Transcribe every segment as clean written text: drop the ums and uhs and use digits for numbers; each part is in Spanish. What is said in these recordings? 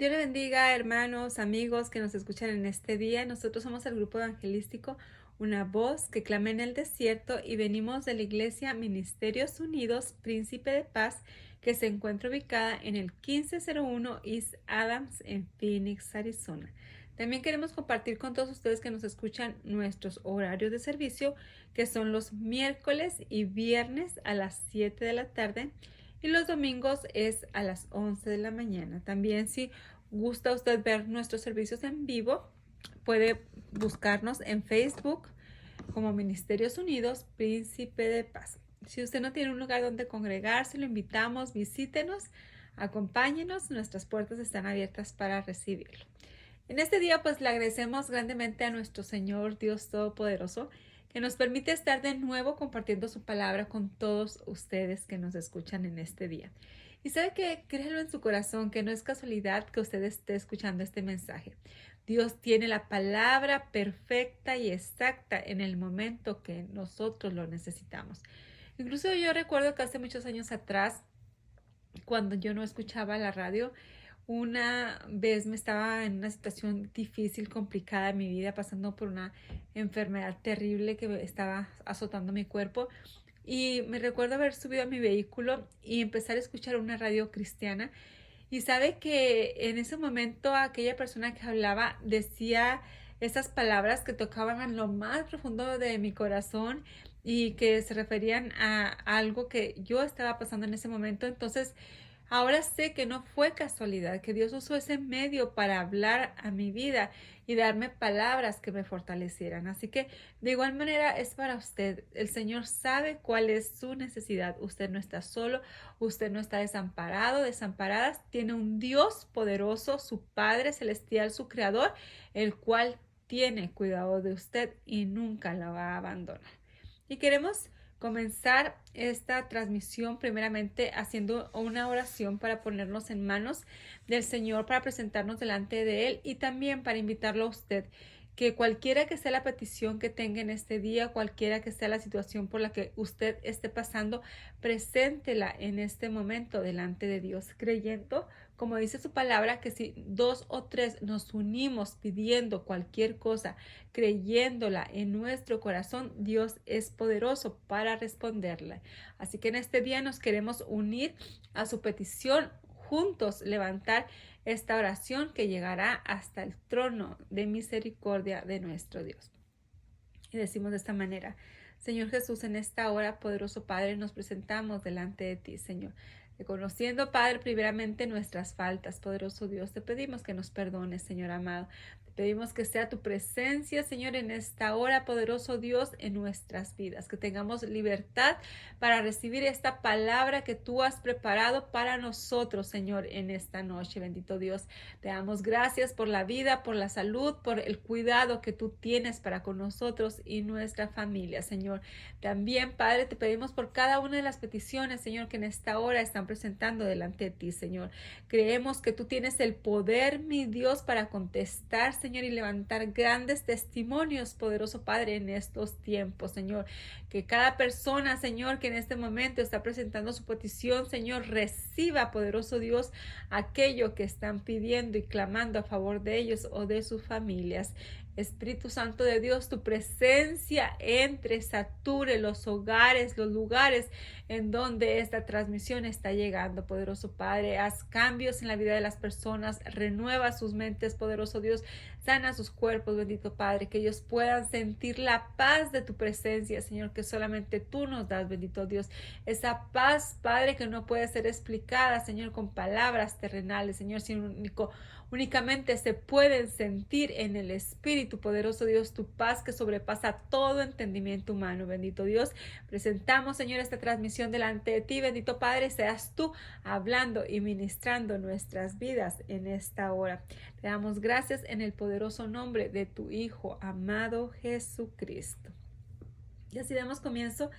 Dios le bendiga, hermanos, amigos que nos escuchan en este día. Nosotros somos el grupo evangelístico Una Voz que clama en el desierto y venimos de la iglesia Ministerios Unidos, Príncipe de Paz, que se encuentra ubicada en el 1501 East Adams en Phoenix, Arizona. También queremos compartir con todos ustedes que nos escuchan nuestros horarios de servicio, que son los miércoles y viernes a las 7 de la tarde y los domingos es a las 11 de la mañana. También si gusta usted ver nuestros servicios en vivo, puede buscarnos en Facebook como Ministerios Unidos, Príncipe de Paz. Si usted no tiene un lugar donde congregarse, lo invitamos, visítenos, acompáñenos, nuestras puertas están abiertas para recibirlo. En este día pues le agradecemos grandemente a nuestro Señor Dios Todopoderoso que nos permite estar de nuevo compartiendo su palabra con todos ustedes que nos escuchan en este día. Y sabe que créalo en su corazón que no es casualidad que usted esté escuchando este mensaje. Dios tiene la palabra perfecta y exacta en el momento que nosotros lo necesitamos. Incluso yo recuerdo que hace muchos años atrás, cuando yo no escuchaba la radio, una vez me estaba en una situación difícil, complicada en mi vida, pasando por una enfermedad terrible que me estaba azotando mi cuerpo. Y me recuerdo haber subido a mi vehículo y empezar a escuchar una radio cristiana. Y sabe que en ese momento aquella persona que hablaba decía esas palabras que tocaban en lo más profundo de mi corazón y que se referían a algo que yo estaba pasando en ese momento. Entonces, ahora sé que no fue casualidad, que Dios usó ese medio para hablar a mi vida y darme palabras que me fortalecieran. Así que de igual manera es para usted. El Señor sabe cuál es su necesidad. Usted no está solo, usted no está desamparado, desamparadas. Tiene un Dios poderoso, su Padre Celestial, su Creador, el cual tiene cuidado de usted y nunca la va a abandonar. Y queremos comenzar esta transmisión primeramente haciendo una oración para ponernos en manos del Señor, para presentarnos delante de Él y también para invitarlo a usted que cualquiera que sea la petición que tenga en este día, cualquiera que sea la situación por la que usted esté pasando, preséntela en este momento delante de Dios, creyendo, como dice su palabra, que si dos o tres nos unimos pidiendo cualquier cosa, creyéndola en nuestro corazón, Dios es poderoso para responderla. Así que en este día nos queremos unir a su petición, juntos levantar esta oración que llegará hasta el trono de misericordia de nuestro Dios. Y decimos de esta manera: Señor Jesús, en esta hora, poderoso Padre, nos presentamos delante de ti, Señor. Reconociendo, Padre, primeramente nuestras faltas, poderoso Dios, te pedimos que nos perdones, Señor amado. Te pedimos que sea tu presencia, Señor, en esta hora, poderoso Dios, en nuestras vidas. Que tengamos libertad para recibir esta palabra que tú has preparado para nosotros, Señor, en esta noche. Bendito Dios, te damos gracias por la vida, por la salud, por el cuidado que tú tienes para con nosotros y nuestra familia, Señor. También, Padre, te pedimos por cada una de las peticiones, Señor, que en esta hora están presentando delante de ti, Señor. Creemos que tú tienes el poder, mi Dios, para contestar, Señor, y levantar grandes testimonios, poderoso Padre, en estos tiempos, Señor. Que cada persona, Señor, que en este momento está presentando su petición, Señor, reciba, poderoso Dios, aquello que están pidiendo y clamando a favor de ellos o de sus familias. Espíritu Santo de Dios, tu presencia entre, sature los hogares, los lugares en donde esta transmisión está llegando, poderoso Padre. Haz cambios en la vida de las personas, renueva sus mentes, poderoso Dios, sana sus cuerpos, bendito Padre, que ellos puedan sentir la paz de tu presencia, Señor, que solamente tú nos das, bendito Dios. Esa paz, Padre, que no puede ser explicada, Señor, con palabras terrenales, Señor, sino únicamente se pueden sentir en el Espíritu, poderoso Dios, tu paz que sobrepasa todo entendimiento humano. Bendito Dios, presentamos, Señor, esta transmisión delante de ti. Bendito Padre, seas tú hablando y ministrando nuestras vidas en esta hora. Te damos gracias en el poderoso nombre de tu Hijo amado Jesucristo. Y así damos comienzo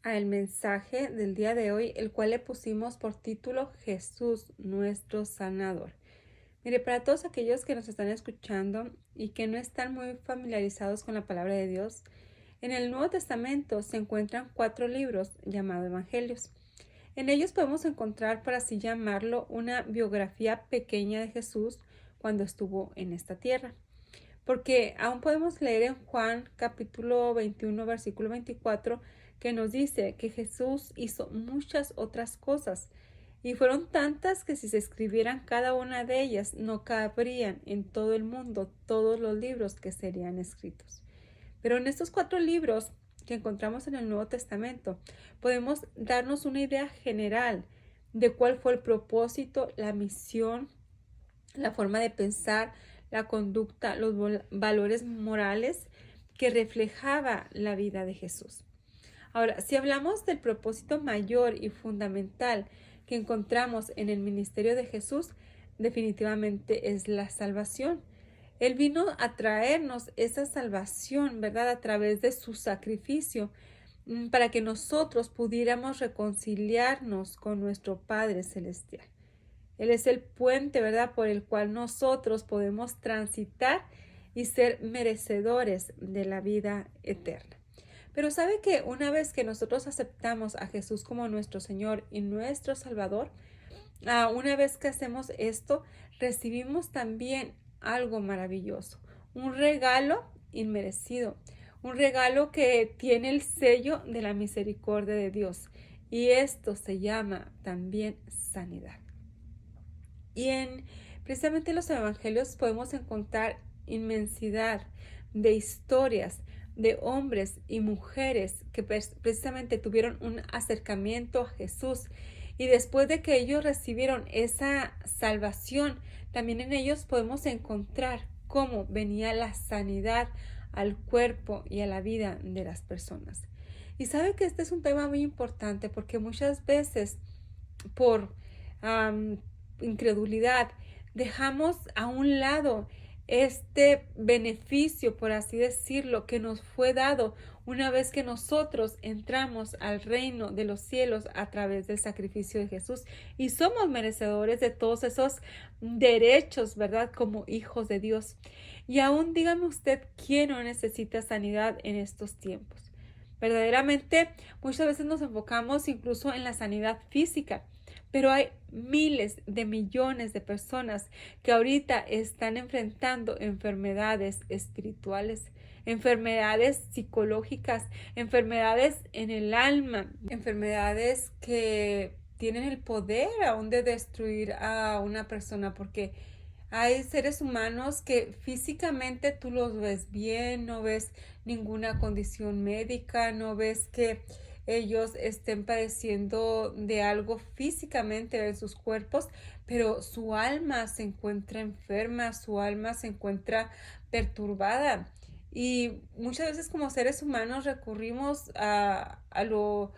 al mensaje del día de hoy, el cual le pusimos por título Jesús, nuestro sanador. Mire, para todos aquellos que nos están escuchando y que no están muy familiarizados con la palabra de Dios, en el Nuevo Testamento se encuentran 4 libros llamados Evangelios. En ellos podemos encontrar, por así llamarlo, una biografía pequeña de Jesús cuando estuvo en esta tierra. Porque aún podemos leer en Juan capítulo 21, versículo 24, que nos dice que Jesús hizo muchas otras cosas y fueron tantas que si se escribieran cada una de ellas no cabrían en todo el mundo todos los libros que serían escritos. Pero en estos 4 libros que encontramos en el Nuevo Testamento podemos darnos una idea general de cuál fue el propósito, la misión, la forma de pensar, la conducta, los valores morales que reflejaba la vida de Jesús. Ahora, si hablamos del propósito mayor y fundamental que encontramos en el ministerio de Jesús, definitivamente es la salvación. Él vino a traernos esa salvación, ¿verdad? A través de su sacrificio, para que nosotros pudiéramos reconciliarnos con nuestro Padre Celestial. Él es el puente, ¿verdad?, por el cual nosotros podemos transitar y ser merecedores de la vida eterna. Pero sabe que una vez que nosotros aceptamos a Jesús como nuestro Señor y nuestro Salvador, una vez que hacemos esto, recibimos también algo maravilloso, un regalo inmerecido, un regalo que tiene el sello de la misericordia de Dios. Y esto se llama también sanidad. Y precisamente los evangelios podemos encontrar inmensidad de historias de hombres y mujeres que precisamente tuvieron un acercamiento a Jesús. Y después de que ellos recibieron esa salvación, también en ellos podemos encontrar cómo venía la sanidad al cuerpo y a la vida de las personas. Y sabe que este es un tema muy importante porque muchas veces por incredulidad dejamos a un lado este beneficio, por así decirlo, que nos fue dado una vez que nosotros entramos al reino de los cielos a través del sacrificio de Jesús y somos merecedores de todos esos derechos, ¿verdad? Como hijos de Dios. Y aún dígame usted, ¿quién no necesita sanidad en estos tiempos? Verdaderamente, muchas veces nos enfocamos incluso en la sanidad física, pero hay miles de millones de personas que ahorita están enfrentando enfermedades espirituales, enfermedades psicológicas, enfermedades en el alma, enfermedades que tienen el poder aún de destruir a una persona, porque hay seres humanos que físicamente tú los ves bien, no ves ninguna condición médica, no ves que ellos estén padeciendo de algo físicamente en sus cuerpos, pero su alma se encuentra enferma, su alma se encuentra perturbada. Y muchas veces como seres humanos recurrimos a lo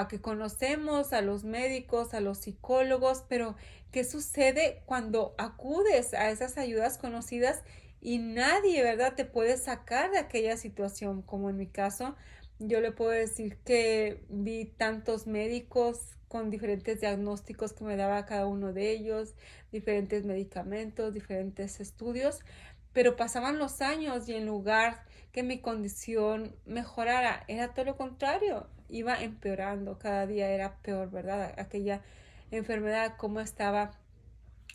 que conocemos, a los médicos, a los psicólogos, pero ¿qué sucede cuando acudes a esas ayudas conocidas y nadie, ¿verdad?, te puede sacar de aquella situación? Como en mi caso, yo le puedo decir que vi tantos médicos con diferentes diagnósticos que me daba cada uno de ellos, diferentes medicamentos, diferentes estudios, pero pasaban los años y en lugar que mi condición mejorara, era todo lo contrario, iba empeorando, cada día era peor, ¿verdad? Aquella enfermedad, cómo estaba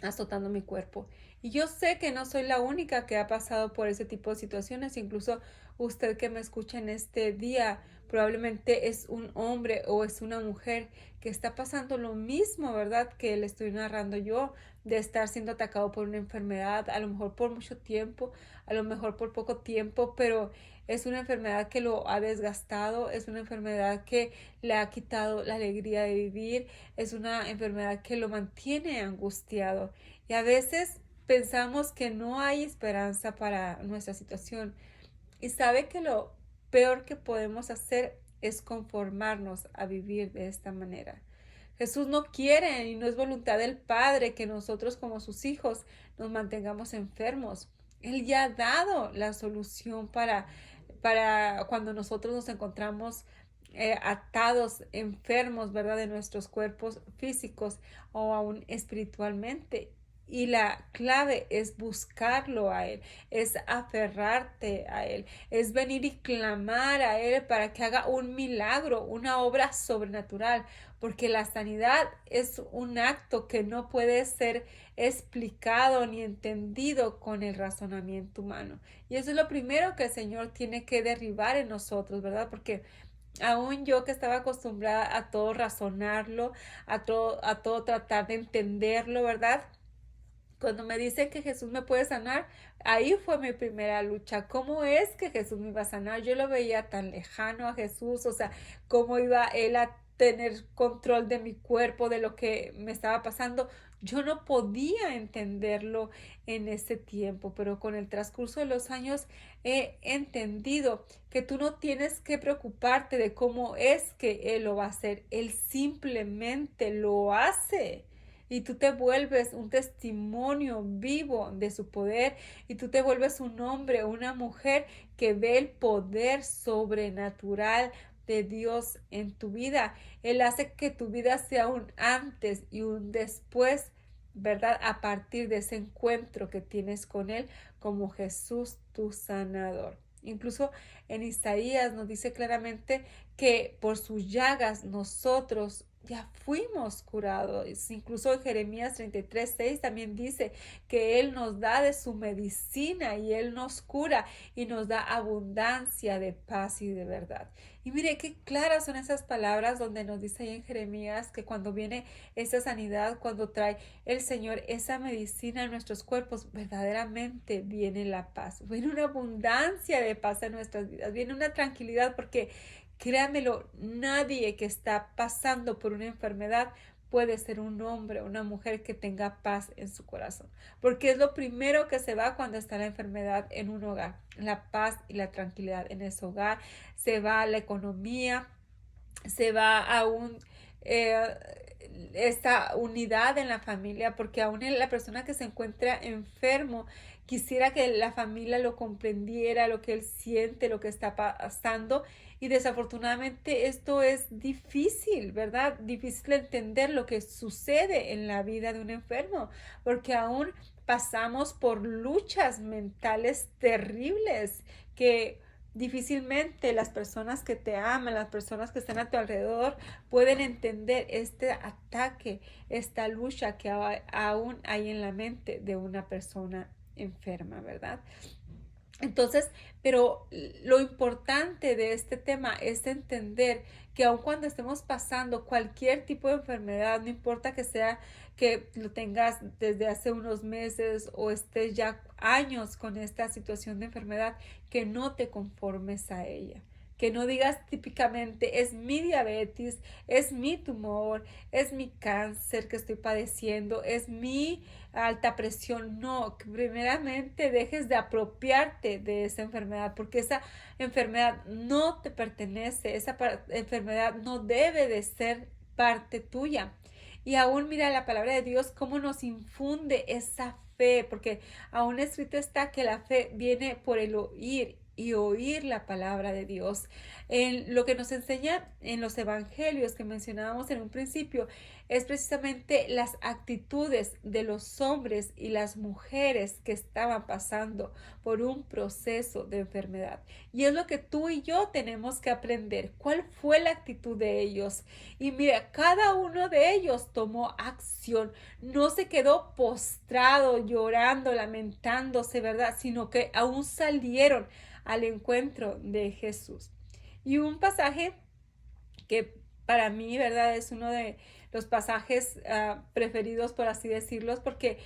azotando mi cuerpo. Y yo sé que no soy la única que ha pasado por ese tipo de situaciones, incluso usted que me escucha en este día probablemente es un hombre o es una mujer que está pasando lo mismo, ¿verdad?, que le estoy narrando yo, de estar siendo atacado por una enfermedad, a lo mejor por mucho tiempo, a lo mejor por poco tiempo, pero es una enfermedad que lo ha desgastado, es una enfermedad que le ha quitado la alegría de vivir, es una enfermedad que lo mantiene angustiado. Y a veces pensamos que no hay esperanza para nuestra situación. Y sabe que lo peor que podemos hacer es conformarnos a vivir de esta manera. Jesús no quiere y no es voluntad del Padre que nosotros como sus hijos nos mantengamos enfermos. Él ya ha dado la solución para cuando nosotros nos encontramos atados, enfermos, ¿verdad?, de nuestros cuerpos físicos o aún espiritualmente. Y la clave es buscarlo a Él, es aferrarte a Él, es venir y clamar a Él para que haga un milagro, una obra sobrenatural, porque la sanidad es un acto que no puede ser explicado ni entendido con el razonamiento humano. Y eso es lo primero que el Señor tiene que derribar en nosotros, ¿verdad? Porque aún yo que estaba acostumbrada a todo razonarlo, a todo tratar de entenderlo, ¿verdad? Cuando me dicen que Jesús me puede sanar, ahí fue mi primera lucha. ¿Cómo es que Jesús me iba a sanar? Yo lo veía tan lejano a Jesús, o sea, cómo iba él a tener control de mi cuerpo, de lo que me estaba pasando. Yo no podía entenderlo en ese tiempo, pero con el transcurso de los años he entendido que tú no tienes que preocuparte de cómo es que Él lo va a hacer. Él simplemente lo hace y tú te vuelves un testimonio vivo de su poder y tú te vuelves un hombre, una mujer que ve el poder sobrenatural de Dios en tu vida. Él hace que tu vida sea un antes y un después, ¿verdad? A partir de ese encuentro que tienes con Él como Jesús tu sanador. Incluso en Isaías nos dice claramente que por sus llagas nosotros ya fuimos curados. Incluso en Jeremías 33:6 también dice que Él nos da de su medicina y Él nos cura y nos da abundancia de paz y de verdad. Y mire qué claras son esas palabras donde nos dice ahí en Jeremías que cuando viene esa sanidad, cuando trae el Señor esa medicina en nuestros cuerpos, verdaderamente viene la paz, viene una abundancia de paz en nuestras vidas, viene una tranquilidad porque créanmelo, nadie que está pasando por una enfermedad puede ser un hombre o una mujer que tenga paz en su corazón, porque es lo primero que se va cuando está la enfermedad en un hogar, la paz y la tranquilidad en ese hogar, se va la economía, se va aún eh, esta unidad en la familia, porque aún la persona que se encuentra enfermo quisiera que la familia lo comprendiera, lo que él siente, lo que está pasando, y desafortunadamente esto es difícil, ¿verdad? Difícil entender lo que sucede en la vida de un enfermo, porque aún pasamos por luchas mentales terribles que difícilmente las personas que te aman, las personas que están a tu alrededor pueden entender este ataque, esta lucha que aún hay en la mente de una persona enferma, ¿verdad? Entonces, pero lo importante de este tema es entender que aun cuando estemos pasando cualquier tipo de enfermedad, no importa que sea que lo tengas desde hace unos meses o estés ya años con esta situación de enfermedad, que no te conformes a ella. Que no digas típicamente es mi diabetes, es mi tumor, es mi cáncer que estoy padeciendo, es mi alta presión. No, que primeramente dejes de apropiarte de esa enfermedad, porque esa enfermedad no te pertenece, esa enfermedad no debe de ser parte tuya. Y aún mira la palabra de Dios cómo nos infunde esa fe, porque aún escrito está que la fe viene por el oír y oír la palabra de Dios. En lo que nos enseña en los evangelios que mencionábamos en un principio es precisamente las actitudes de los hombres y las mujeres que estaban pasando por un proceso de enfermedad. Y es lo que tú y yo tenemos que aprender. ¿Cuál fue la actitud de ellos? Y mira, cada uno de ellos tomó acción. No se quedó postrado, llorando, lamentándose, ¿verdad? Sino que aún salieron al encuentro de Jesús. Y un pasaje que para mí, ¿verdad? Es uno de los pasajes preferidos, por así decirlos, porque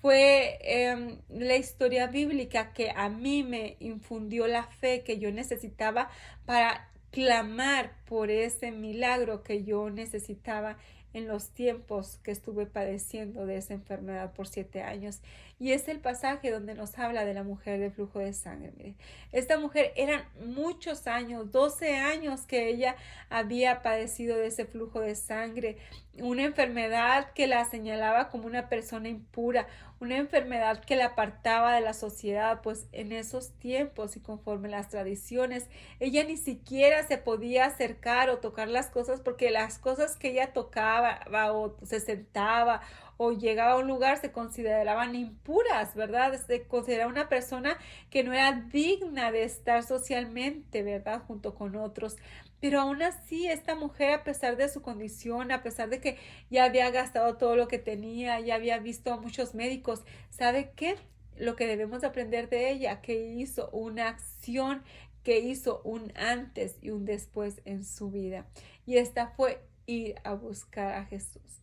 fue la historia bíblica que a mí me infundió la fe que yo necesitaba para clamar por ese milagro que yo necesitaba en los tiempos que estuve padeciendo de esa enfermedad por 7 años. Y es el pasaje donde nos habla de la mujer del flujo de sangre. Mire, esta mujer eran muchos años, 12 años que ella había padecido de ese flujo de sangre, una enfermedad que la señalaba como una persona impura, una enfermedad que la apartaba de la sociedad, pues en esos tiempos y conforme las tradiciones, ella ni siquiera se podía acercar o tocar las cosas porque las cosas que ella tocaba o se sentaba o llegaba a un lugar se consideraban impuras, ¿verdad? Se consideraba una persona que no era digna de estar socialmente, ¿verdad? Junto con otros. Pero aún así, esta mujer, a pesar de su condición, a pesar de que ya había gastado todo lo que tenía, ya había visto a muchos médicos, ¿sabe qué? Lo que debemos aprender de ella, que hizo una acción, que hizo un antes y un después en su vida. Y esta fue ir a buscar a Jesús.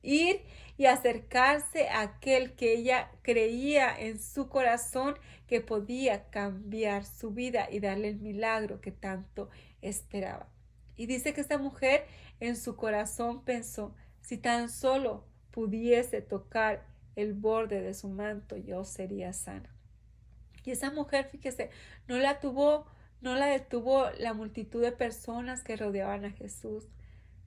Ir y acercarse a aquel que ella creía en su corazón que podía cambiar su vida y darle el milagro que tanto esperaba. Y dice que esta mujer en su corazón pensó, si tan solo pudiese tocar el borde de su manto, yo sería sana. Y esa mujer, fíjese, no la detuvo la multitud de personas que rodeaban a Jesús.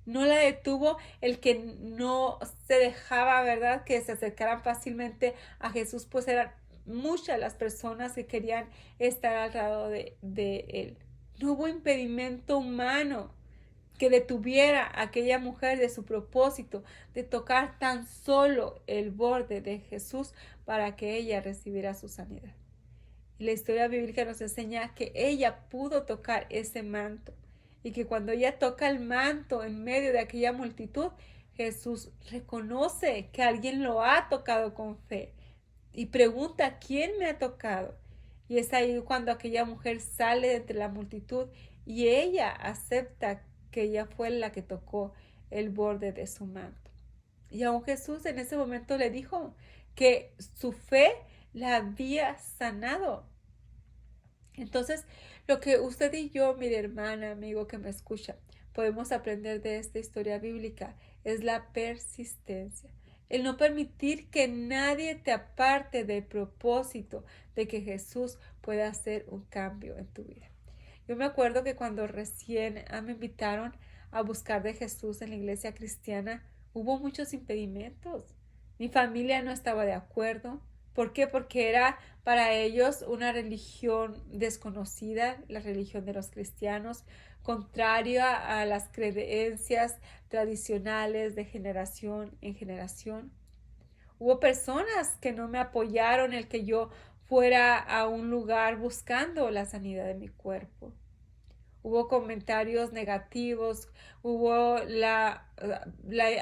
No la detuvo el que no se dejaba, ¿verdad?, que se acercaran fácilmente a Jesús, pues eran muchas las personas que querían estar al lado de él. No hubo impedimento humano que detuviera a aquella mujer de su propósito de tocar tan solo el borde de Jesús para que ella recibiera su sanidad. Y la historia bíblica nos enseña que ella pudo tocar ese manto y que cuando ella toca el manto en medio de aquella multitud, Jesús reconoce que alguien lo ha tocado con fe y pregunta, ¿quién me ha tocado? Y es ahí cuando aquella mujer sale de entre la multitud y ella acepta que ella fue la que tocó el borde de su manto. Y aún Jesús en ese momento le dijo que su fe la había sanado. Entonces, lo que usted y yo, mi hermana, amigo que me escucha, podemos aprender de esta historia bíblica es la persistencia. El no permitir que nadie te aparte del propósito de que Jesús pueda hacer un cambio en tu vida. Yo me acuerdo que cuando recién me invitaron a buscar de Jesús en la iglesia cristiana, hubo muchos impedimentos. Mi familia no estaba de acuerdo. ¿Por qué? Porque era para ellos una religión desconocida, la religión de los cristianos, contraria a las creencias tradicionales de generación en generación. Hubo personas que no me apoyaron el que yo fuera a un lugar buscando la sanidad de mi cuerpo. Hubo comentarios negativos, hubo la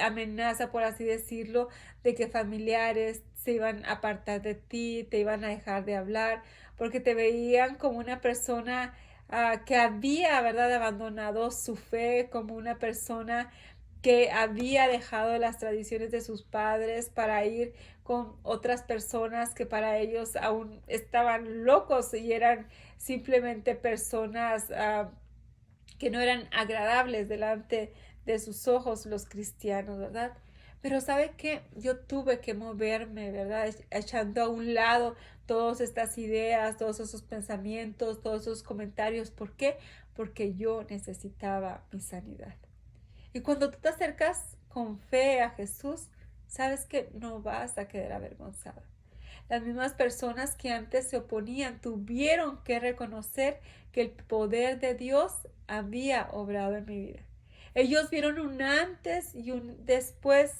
amenaza, por así decirlo, de que familiares se iban a apartar de ti, te iban a dejar de hablar, porque te veían como una persona que había, ¿verdad?, abandonado su fe, como una persona que había dejado las tradiciones de sus padres para ir con otras personas que para ellos aún estaban locos y eran simplemente personas que no eran agradables delante de sus ojos los cristianos, ¿verdad? Pero ¿sabe qué? Yo tuve que moverme, ¿verdad? Echando a un lado todas estas ideas, todos esos pensamientos, todos esos comentarios. ¿Por qué? Porque yo necesitaba mi sanidad. Y cuando tú te acercas con fe a Jesús, sabes que no vas a quedar avergonzada. Las mismas personas que antes se oponían tuvieron que reconocer que el poder de Dios había obrado en mi vida. Ellos vieron un antes y un después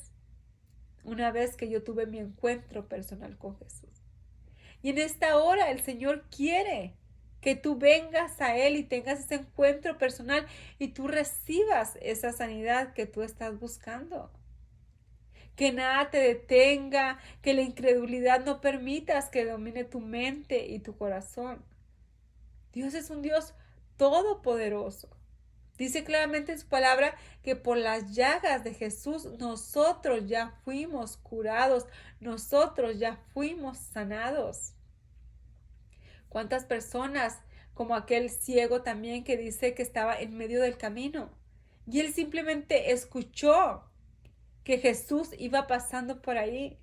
una vez que yo tuve mi encuentro personal con Jesús. Y en esta hora el Señor quiere que tú vengas a Él y tengas ese encuentro personal y tú recibas esa sanidad que tú estás buscando. Que nada te detenga, que la incredulidad no permitas que domine tu mente y tu corazón. Dios es un Dios todopoderoso. Dice claramente en su palabra que por las llagas de Jesús nosotros ya fuimos curados, nosotros ya fuimos sanados. ¿Cuántas personas, como aquel ciego también que dice que estaba en medio del camino, y él simplemente escuchó que Jesús iba pasando por ahí?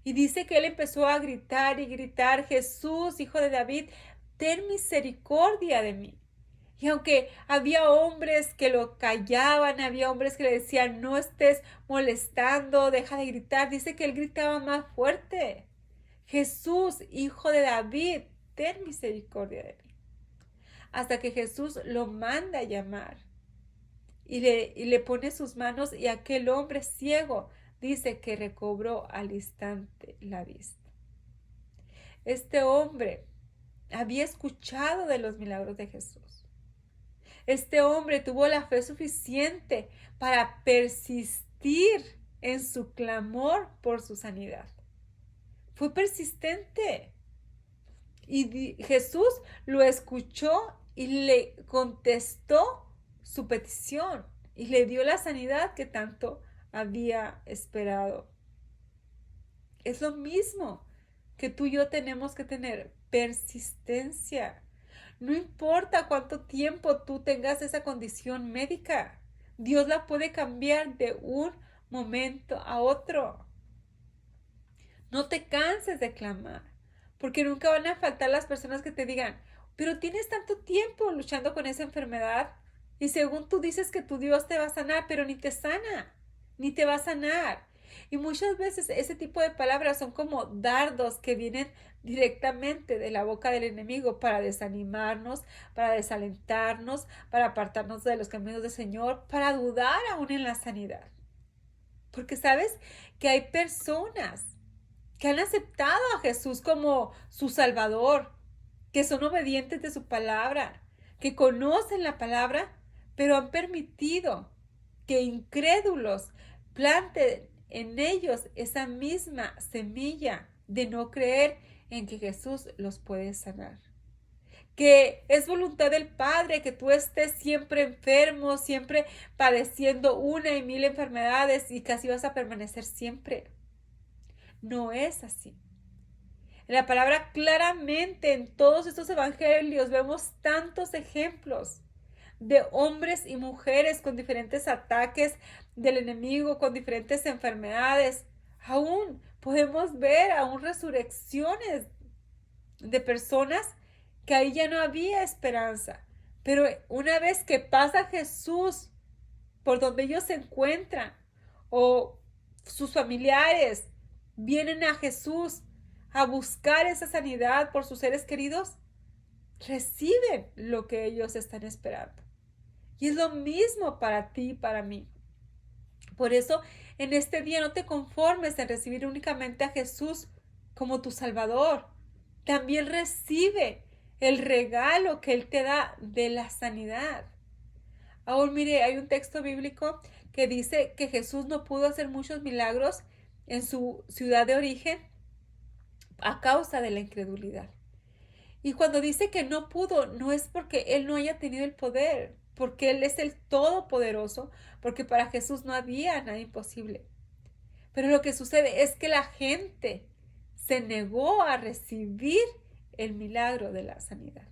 Y dice que él empezó a gritar y gritar, Jesús, hijo de David, ten misericordia de mí. Y aunque había hombres que lo callaban, había hombres que le decían, no estés molestando, deja de gritar, dice que él gritaba más fuerte. Jesús, hijo de David, ten misericordia de mí. Hasta que Jesús lo manda a llamar y le pone sus manos y aquel hombre ciego dice que recobró al instante la vista. Este hombre había escuchado de los milagros de Jesús. Este hombre tuvo la fe suficiente para persistir en su clamor por su sanidad. Fue persistente. Y Jesús lo escuchó y le contestó su petición y le dio la sanidad que tanto había esperado. Es lo mismo que tú y yo tenemos que tener, persistencia. No importa cuánto tiempo tú tengas esa condición médica, Dios la puede cambiar de un momento a otro. No te canses de clamar, porque nunca van a faltar las personas que te digan, pero tienes tanto tiempo luchando con esa enfermedad y según tú dices que tu Dios te va a sanar, pero ni te sana, ni te va a sanar. Y muchas veces ese tipo de palabras son como dardos que vienen directamente de la boca del enemigo para desanimarnos, para desalentarnos, para apartarnos de los caminos del Señor, para dudar aún en la sanidad. Porque sabes que hay personas que han aceptado a Jesús como su Salvador, que son obedientes de su palabra, que conocen la palabra, pero han permitido que incrédulos planten en ellos esa misma semilla de no creer en que Jesús los puede sanar. Que es voluntad del Padre que tú estés siempre enfermo, siempre padeciendo una y mil enfermedades y que así vas a permanecer siempre. No es así. En la palabra claramente en todos estos evangelios vemos tantos ejemplos de hombres y mujeres con diferentes ataques del enemigo, con diferentes enfermedades. Aún podemos ver aún resurrecciones de personas que ahí ya no había esperanza. Pero una vez que pasa Jesús por donde ellos se encuentran o sus familiares vienen a Jesús a buscar esa sanidad por sus seres queridos, reciben lo que ellos están esperando. Y es lo mismo para ti y para mí. Por eso, en este día no te conformes en recibir únicamente a Jesús como tu Salvador. También recibe el regalo que Él te da de la sanidad. Aún mire, hay un texto bíblico que dice que Jesús no pudo hacer muchos milagros en su ciudad de origen a causa de la incredulidad. Y cuando dice que no pudo, no es porque Él no haya tenido el poder, porque Él es el Todopoderoso, porque para Jesús no había nada imposible. Pero lo que sucede es que la gente se negó a recibir el milagro de la sanidad.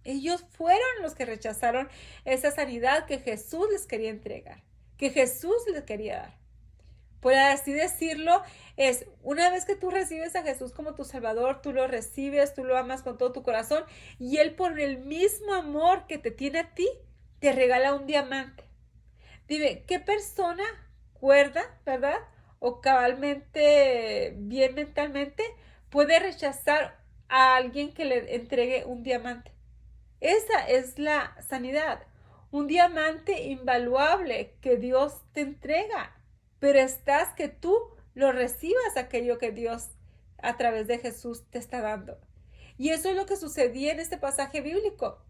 Ellos fueron los que rechazaron esa sanidad que Jesús les quería entregar, que Jesús les quería dar. Por así decirlo, es una vez que tú recibes a Jesús como tu Salvador, tú lo recibes, tú lo amas con todo tu corazón y Él por el mismo amor que te tiene a ti, te regala un diamante. Dime, ¿qué persona cuerda, verdad? O cabalmente, bien mentalmente, puede rechazar a alguien que le entregue un diamante? Esa es la sanidad, un diamante invaluable que Dios te entrega, pero estás que tú lo recibas aquello que Dios a través de Jesús te está dando. Y eso es lo que sucedía en este pasaje bíblico,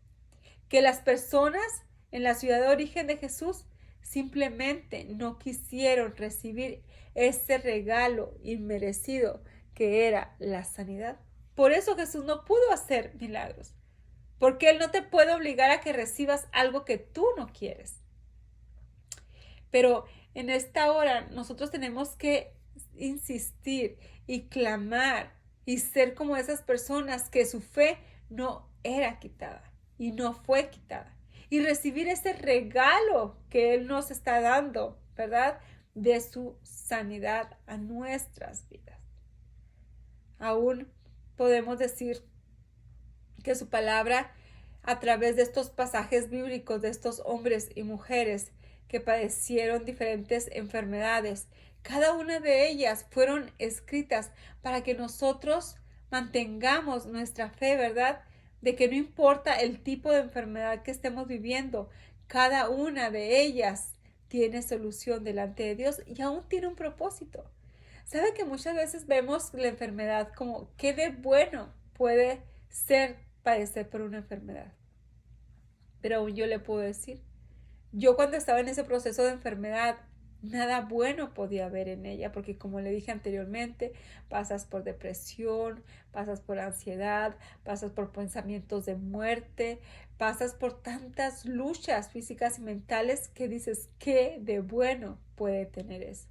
que las personas en la ciudad de origen de Jesús simplemente no quisieron recibir ese regalo inmerecido que era la sanidad. Por eso Jesús no pudo hacer milagros. Porque Él no te puede obligar a que recibas algo que tú no quieres. Pero en esta hora nosotros tenemos que insistir y clamar y ser como esas personas que su fe no era quitada y no fue quitada. Y recibir ese regalo que Él nos está dando, ¿verdad? De su sanidad a nuestras vidas. Aún podemos decir que su palabra a través de estos pasajes bíblicos de estos hombres y mujeres que padecieron diferentes enfermedades, cada una de ellas fueron escritas para que nosotros mantengamos nuestra fe, ¿verdad? De que no importa el tipo de enfermedad que estemos viviendo, cada una de ellas tiene solución delante de Dios y aún tiene un propósito. ¿Sabe que muchas veces vemos la enfermedad como qué de bueno puede ser padecer por una enfermedad? Pero aún yo le puedo decir, yo cuando estaba en ese proceso de enfermedad, nada bueno podía haber en ella, porque como le dije anteriormente, pasas por depresión, pasas por ansiedad, pasas por pensamientos de muerte, pasas por tantas luchas físicas y mentales que dices, ¿qué de bueno puede tener eso?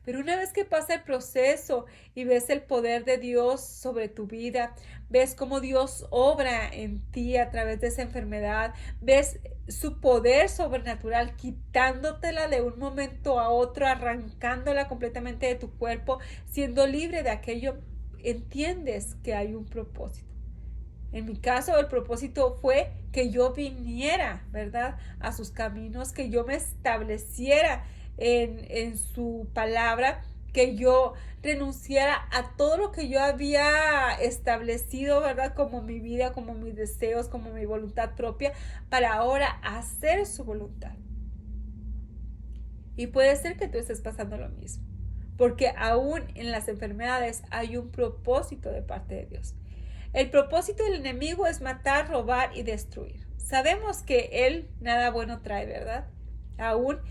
Pero una vez que pasa el proceso y ves el poder de Dios sobre tu vida, ves cómo Dios obra en ti a través de esa enfermedad, ves su poder sobrenatural quitándotela de un momento a otro, arrancándola completamente de tu cuerpo, siendo libre de aquello, entiendes que hay un propósito. En mi caso, el propósito fue que yo viniera, ¿verdad?, a sus caminos, que yo me estableciera en su palabra, que yo renunciara a todo lo que yo había establecido, ¿verdad?, como mi vida, como mis deseos, como mi voluntad propia, para ahora hacer su voluntad. Y puede ser que tú estés pasando lo mismo, porque aún en las enfermedades hay un propósito de parte de Dios. El propósito del enemigo es matar, robar y destruir. Sabemos que él nada bueno trae, ¿verdad? Aún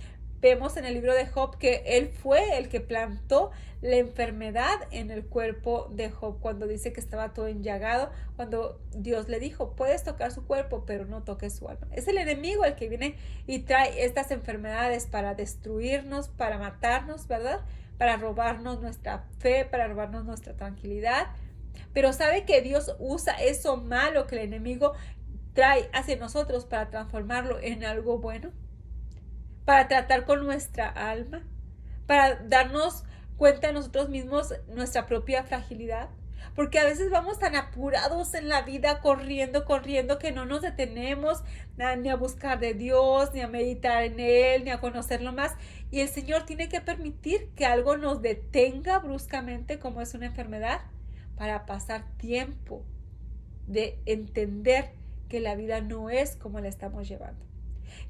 vemos en el libro de Job que él fue el que plantó la enfermedad en el cuerpo de Job cuando dice que estaba todo enllagado, cuando Dios le dijo, puedes tocar su cuerpo, pero no toques su alma. Es el enemigo el que viene y trae estas enfermedades para destruirnos, para matarnos, ¿verdad? Para robarnos nuestra fe, para robarnos nuestra tranquilidad. Pero sabe que Dios usa eso malo que el enemigo trae hacia nosotros para transformarlo en algo bueno, para tratar con nuestra alma, para darnos cuenta de nosotros mismos nuestra propia fragilidad. Porque a veces vamos tan apurados en la vida, corriendo, que no nos detenemos ni a buscar de Dios, ni a meditar en Él, ni a conocerlo más. Y el Señor tiene que permitir que algo nos detenga bruscamente, como es una enfermedad, para pasar tiempo de entender que la vida no es como la estamos llevando,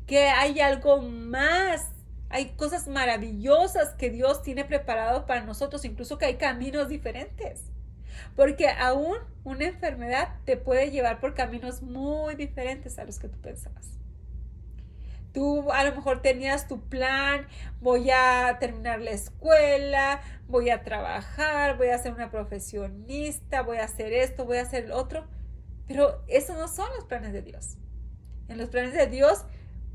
que hay algo más, hay cosas maravillosas que Dios tiene preparado para nosotros, incluso que hay caminos diferentes, porque aún una enfermedad te puede llevar por caminos muy diferentes a los que tú pensabas. Tú a lo mejor tenías tu plan, voy a terminar la escuela, voy a trabajar, voy a ser una profesionista, voy a hacer esto, voy a hacer lo otro. Pero esos no son los planes de Dios. En los planes de Dios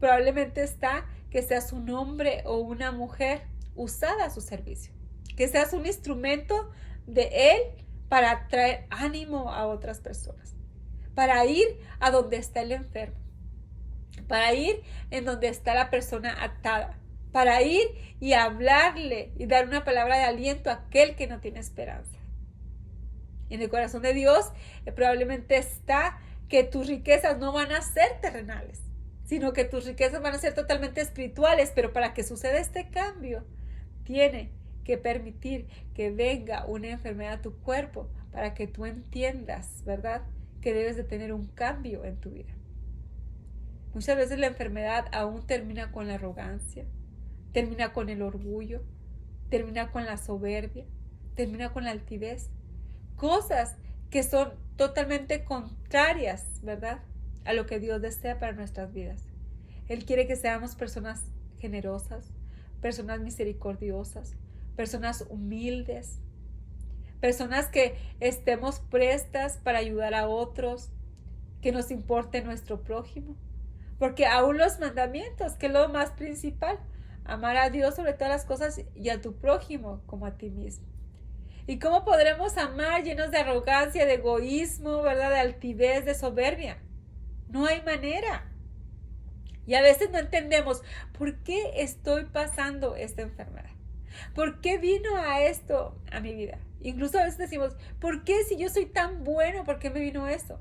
probablemente está que seas un hombre o una mujer usada a su servicio. Que seas un instrumento de Él para traer ánimo a otras personas. Para ir a donde está el enfermo. Para ir en donde está la persona atada, para ir y hablarle y dar una palabra de aliento a aquel que no tiene esperanza. En el corazón de Dios probablemente está que tus riquezas no van a ser terrenales, sino que tus riquezas van a ser totalmente espirituales, pero para que suceda este cambio, tiene que permitir que venga una enfermedad a tu cuerpo para que tú entiendas, ¿verdad?, que debes de tener un cambio en tu vida. Muchas veces la enfermedad aún termina con la arrogancia, termina con el orgullo, termina con la soberbia, termina con la altivez. Cosas que son totalmente contrarias, ¿verdad?, a lo que Dios desea para nuestras vidas. Él quiere que seamos personas generosas, personas misericordiosas, personas humildes, personas que estemos prestas para ayudar a otros, que nos importe nuestro prójimo. Porque aún los mandamientos, que es lo más principal, amar a Dios sobre todas las cosas y a tu prójimo como a ti mismo. ¿Y cómo podremos amar llenos de arrogancia, de egoísmo, ¿verdad?, de altivez, de soberbia? No hay manera. Y a veces no entendemos por qué estoy pasando esta enfermedad. ¿Por qué vino a esto a mi vida? Incluso a veces decimos, ¿por qué si yo soy tan bueno, por qué me vino esto?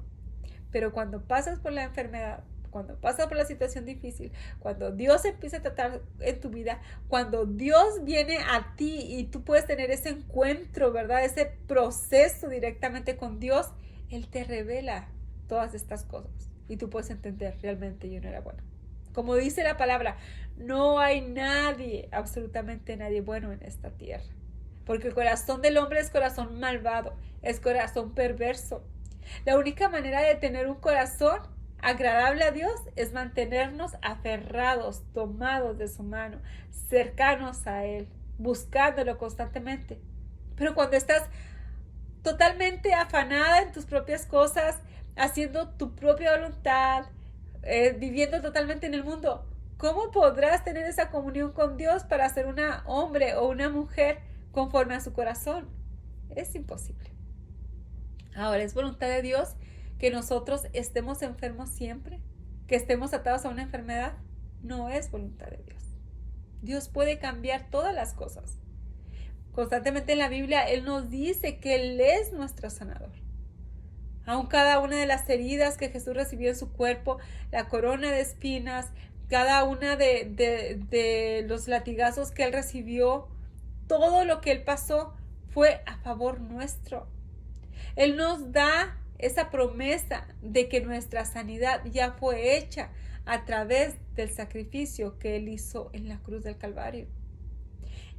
Pero cuando pasas por la enfermedad, cuando pasas por la situación difícil, cuando Dios empieza a tratar en tu vida, cuando Dios viene a ti y tú puedes tener ese encuentro, ¿verdad?, ese proceso directamente con Dios, Él te revela todas estas cosas y tú puedes entender, realmente yo no era bueno. Como dice la palabra, no hay nadie, absolutamente nadie bueno en esta tierra. Porque el corazón del hombre es corazón malvado, es corazón perverso. La única manera de tener un corazón agradable a Dios es mantenernos aferrados, tomados de su mano, cercanos a Él, buscándolo constantemente. Pero cuando estás totalmente afanada en tus propias cosas, haciendo tu propia voluntad, viviendo totalmente en el mundo, ¿cómo podrás tener esa comunión con Dios para ser un hombre o una mujer conforme a su corazón? Es imposible. Ahora, ¿es voluntad de Dios que nosotros estemos enfermos siempre? ¿Que estemos atados a una enfermedad? No es voluntad de Dios. Dios puede cambiar todas las cosas. Constantemente en la Biblia Él nos dice que Él es nuestro sanador. Aun cada una de las heridas que Jesús recibió en su cuerpo, la corona de espinas, cada una de los latigazos que Él recibió, todo lo que Él pasó fue a favor nuestro. Él nos da esa promesa de que nuestra sanidad ya fue hecha a través del sacrificio que Él hizo en la cruz del Calvario.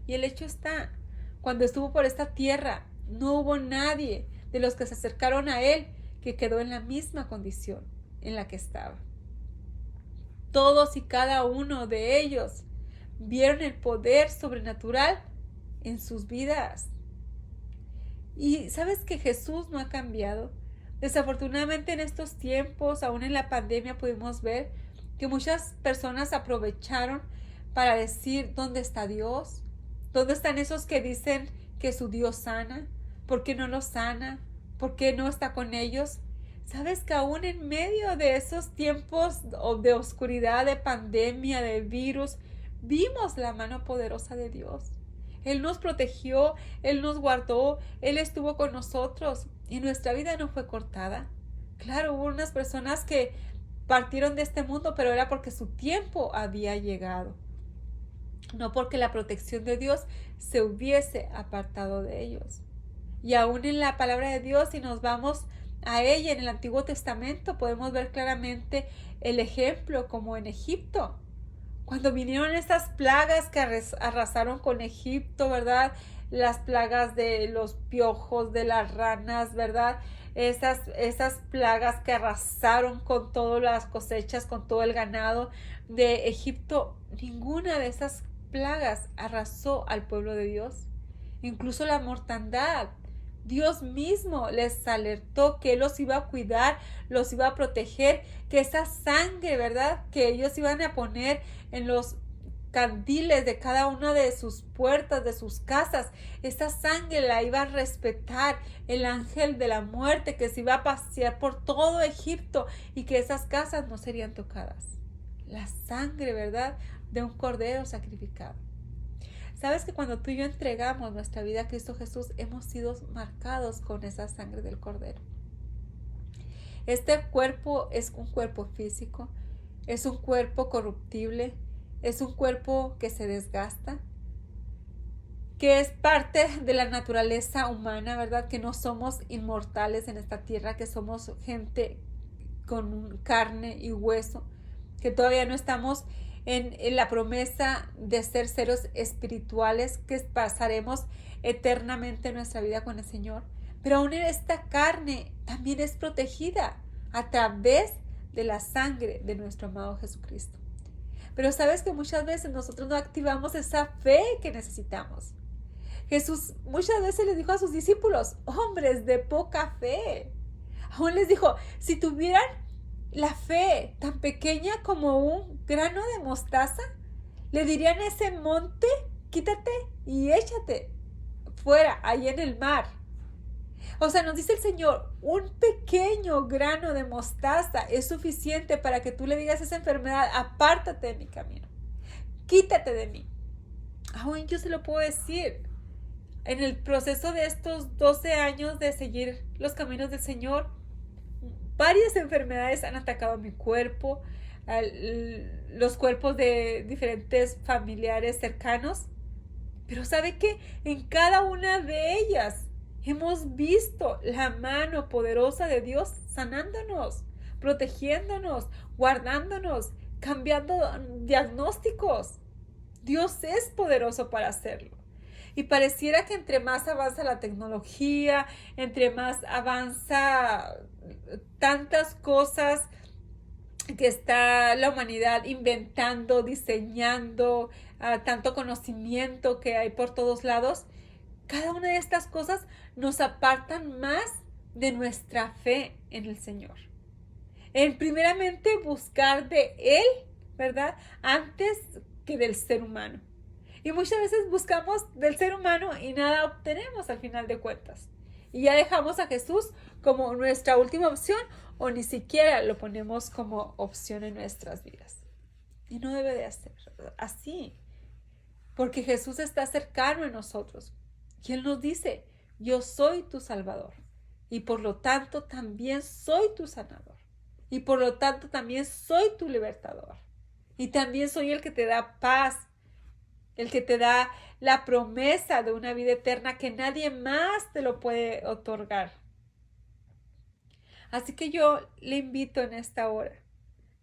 Y el hecho está, cuando estuvo por esta tierra, no hubo nadie de los que se acercaron a Él que quedó en la misma condición en la que estaba. Todos y cada uno de ellos vieron el poder sobrenatural en sus vidas. Y sabes que Jesús no ha cambiado. Desafortunadamente en estos tiempos, aún en la pandemia, pudimos ver que muchas personas aprovecharon para decir, ¿dónde está Dios? ¿Dónde están esos que dicen que su Dios sana? ¿Por qué no los sana? ¿Por qué no está con ellos? ¿Sabes que aún en medio de esos tiempos de oscuridad, de pandemia, de virus, vimos la mano poderosa de Dios? Él nos protegió, Él nos guardó, Él estuvo con nosotros y nuestra vida no fue cortada. Claro, hubo unas personas que partieron de este mundo, pero era porque su tiempo había llegado. No porque la protección de Dios se hubiese apartado de ellos. Y aún en la palabra de Dios, si nos vamos a ella en el Antiguo Testamento, podemos ver claramente el ejemplo como en Egipto. Cuando vinieron estas plagas que arrasaron con Egipto, ¿verdad? Las plagas de los piojos, de las ranas, ¿verdad? Esas plagas que arrasaron con todas las cosechas, con todo el ganado de Egipto, ninguna de esas plagas arrasó al pueblo de Dios. Incluso la mortandad. Dios mismo les alertó que Él los iba a cuidar, los iba a proteger, que esa sangre, ¿verdad?, que ellos iban a poner en los candiles de cada una de sus puertas, de sus casas, esa sangre la iba a respetar el ángel de la muerte que se iba a pasear por todo Egipto y que esas casas no serían tocadas. La sangre, ¿verdad?, de un cordero sacrificado. Sabes que cuando tú y yo entregamos nuestra vida a Cristo Jesús, hemos sido marcados con esa sangre del Cordero. Este cuerpo es un cuerpo físico, es un cuerpo corruptible, es un cuerpo que se desgasta, que es parte de la naturaleza humana, ¿verdad? Que no somos inmortales en esta tierra, que somos gente con carne y hueso, que todavía no estamos en la promesa de ser seres espirituales, que pasaremos eternamente nuestra vida con el Señor. Pero aún en esta carne también es protegida a través de la sangre de nuestro amado Jesucristo. Pero sabes que muchas veces nosotros no activamos esa fe que necesitamos. Jesús muchas veces les dijo a sus discípulos, hombres de poca fe. Aún les dijo, si tuvieran la fe tan pequeña como un grano de mostaza, le dirían a ese monte, quítate y échate fuera, ahí en el mar. O sea, nos dice el Señor, un pequeño grano de mostaza es suficiente para que tú le digas a esa enfermedad, apártate de mi camino, quítate de mí. Aún yo se lo puedo decir. En el proceso de estos 12 años de seguir los caminos del Señor, varias enfermedades han atacado mi cuerpo, los cuerpos de diferentes familiares cercanos. Pero ¿sabe qué? En cada una de ellas hemos visto la mano poderosa de Dios sanándonos, protegiéndonos, guardándonos, cambiando diagnósticos. Dios es poderoso para hacerlo. Y pareciera que entre más avanza la tecnología, entre más avanza tantas cosas que está la humanidad inventando, diseñando, tanto conocimiento que hay por todos lados, cada una de estas cosas nos apartan más de nuestra fe en el Señor. En primeramente buscar de Él, ¿verdad? Antes que del ser humano. Y muchas veces buscamos del ser humano y nada obtenemos al final de cuentas. Y ya dejamos a Jesús como nuestra última opción o ni siquiera lo ponemos como opción en nuestras vidas. Y no debe de ser así, porque Jesús está cercano a nosotros. Y Él nos dice, yo soy tu Salvador. Y por lo tanto también soy tu sanador. Y por lo tanto también soy tu libertador. Y también soy el que te da paz, el que te da la promesa de una vida eterna que nadie más te lo puede otorgar. Así que yo le invito en esta hora,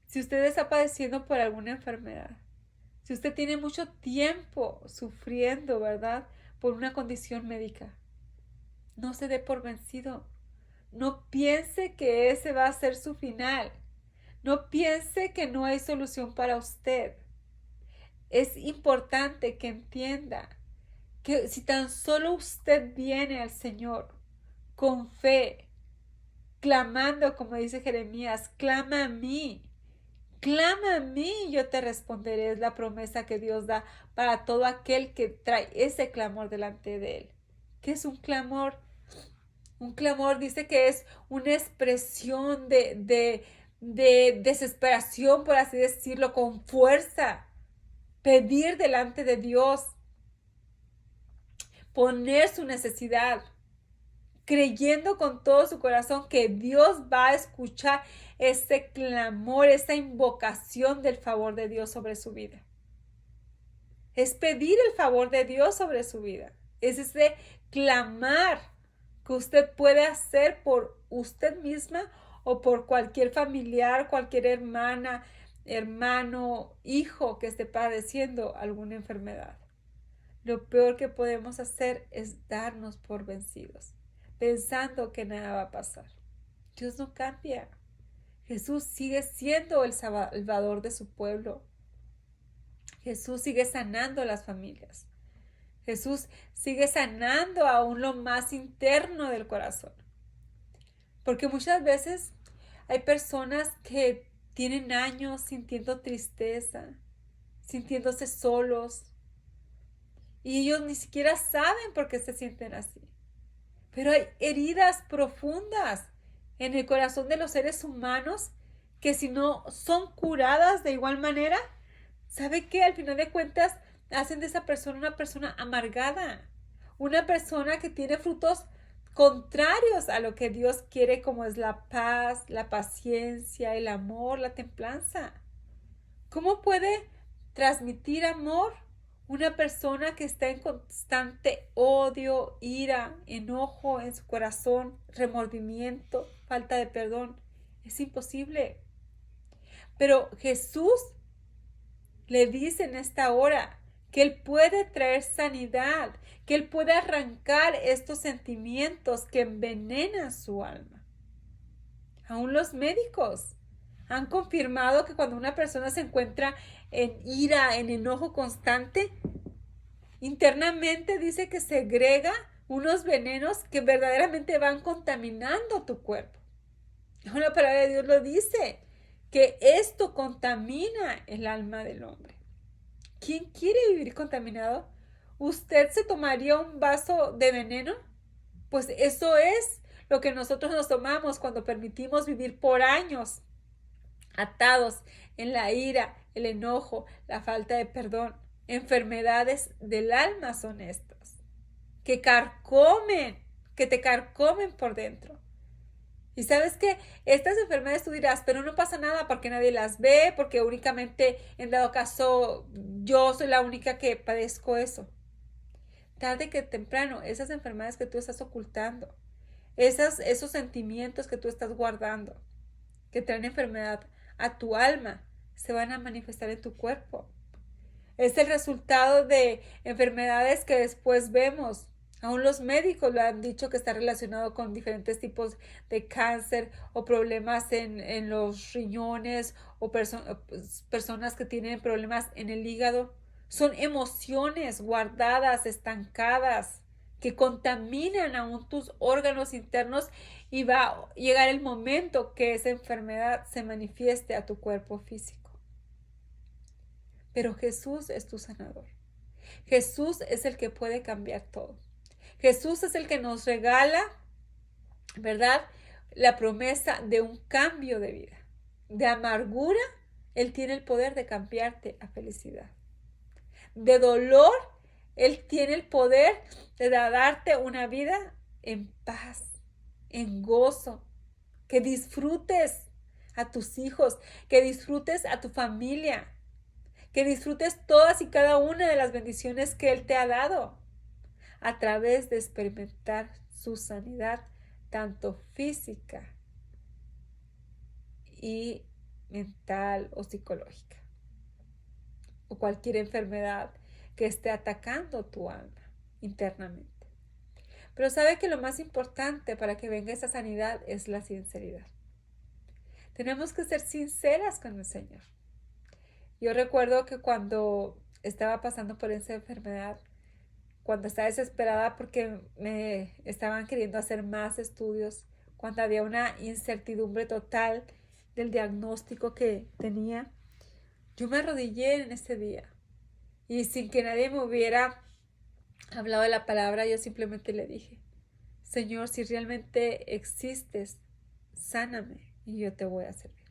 si usted está padeciendo por alguna enfermedad, si usted tiene mucho tiempo sufriendo, ¿verdad?, por una condición médica, no se dé por vencido. No piense que ese va a ser su final. No piense que no hay solución para usted. Es importante que entienda que si tan solo usted viene al Señor con fe, clamando, como dice Jeremías, clama a mí, yo te responderé. Es la promesa que Dios da para todo aquel que trae ese clamor delante de Él. ¿Qué es un clamor? Un clamor dice que es una expresión de desesperación, por así decirlo, con fuerza. Pedir delante de Dios, poner su necesidad, creyendo con todo su corazón que Dios va a escuchar ese clamor, esa invocación del favor de Dios sobre su vida. Es pedir el favor de Dios sobre su vida. Es ese clamar que usted puede hacer por usted misma o por cualquier familiar, cualquier hermana, hermano, hijo que esté padeciendo alguna enfermedad. Lo peor que podemos hacer es darnos por vencidos, pensando que nada va a pasar. Dios no cambia. Jesús sigue siendo el salvador de su pueblo. Jesús sigue sanando a las familias. Jesús sigue sanando aún lo más interno del corazón. Porque muchas veces hay personas que tienen años sintiendo tristeza, sintiéndose solos, y ellos ni siquiera saben por qué se sienten así. Pero hay heridas profundas en el corazón de los seres humanos que si no son curadas de igual manera, ¿sabe qué? Al final de cuentas hacen de esa persona una persona amargada, una persona que tiene frutos contrarios a lo que Dios quiere, como es la paz, la paciencia, el amor, la templanza. ¿Cómo puede transmitir amor una persona que está en constante odio, ira, enojo en su corazón, remordimiento, falta de perdón? Es imposible. Pero Jesús le dice en esta hora que Él puede traer sanidad, que Él puede arrancar estos sentimientos que envenenan su alma. Aún los médicos han confirmado que cuando una persona se encuentra en ira, en enojo constante, internamente dice que segrega unos venenos que verdaderamente van contaminando tu cuerpo. La palabra de Dios lo dice, que esto contamina el alma del hombre. ¿Quién quiere vivir contaminado? ¿Usted se tomaría un vaso de veneno? Pues eso es lo que nosotros nos tomamos cuando permitimos vivir por años atados en la ira, el enojo, la falta de perdón. Enfermedades del alma son estas, que te carcomen por dentro. Y sabes que estas enfermedades tú dirás, pero no pasa nada porque nadie las ve, porque únicamente en dado caso yo soy la única que padezco eso. Tarde que temprano, esas enfermedades que tú estás ocultando, esos sentimientos que tú estás guardando, que traen enfermedad a tu alma, se van a manifestar en tu cuerpo. Es el resultado de enfermedades que después vemos. Aún los médicos lo han dicho que está relacionado con diferentes tipos de cáncer o problemas en los riñones o personas que tienen problemas en el hígado. Son emociones guardadas, estancadas, que contaminan aún tus órganos internos y va a llegar el momento que esa enfermedad se manifieste a tu cuerpo físico. Pero Jesús es tu sanador. Jesús es el que puede cambiar todo. Jesús es el que nos regala, ¿verdad?, la promesa de un cambio de vida. De amargura, Él tiene el poder de cambiarte a felicidad. De dolor, Él tiene el poder de darte una vida en paz, en gozo, que disfrutes a tus hijos, que disfrutes a tu familia, que disfrutes todas y cada una de las bendiciones que Él te ha dado a través de experimentar su sanidad, tanto física y mental o psicológica, o cualquier enfermedad que esté atacando tu alma internamente. Pero sabe que lo más importante para que venga esa sanidad es la sinceridad. Tenemos que ser sinceras con el Señor. Yo recuerdo que cuando estaba pasando por esa enfermedad, cuando estaba desesperada porque me estaban queriendo hacer más estudios, cuando había una incertidumbre total del diagnóstico que tenía, yo me arrodillé en ese día y sin que nadie me hubiera hablado de la palabra, yo simplemente le dije: Señor, si realmente existes, sáname y yo te voy a servir.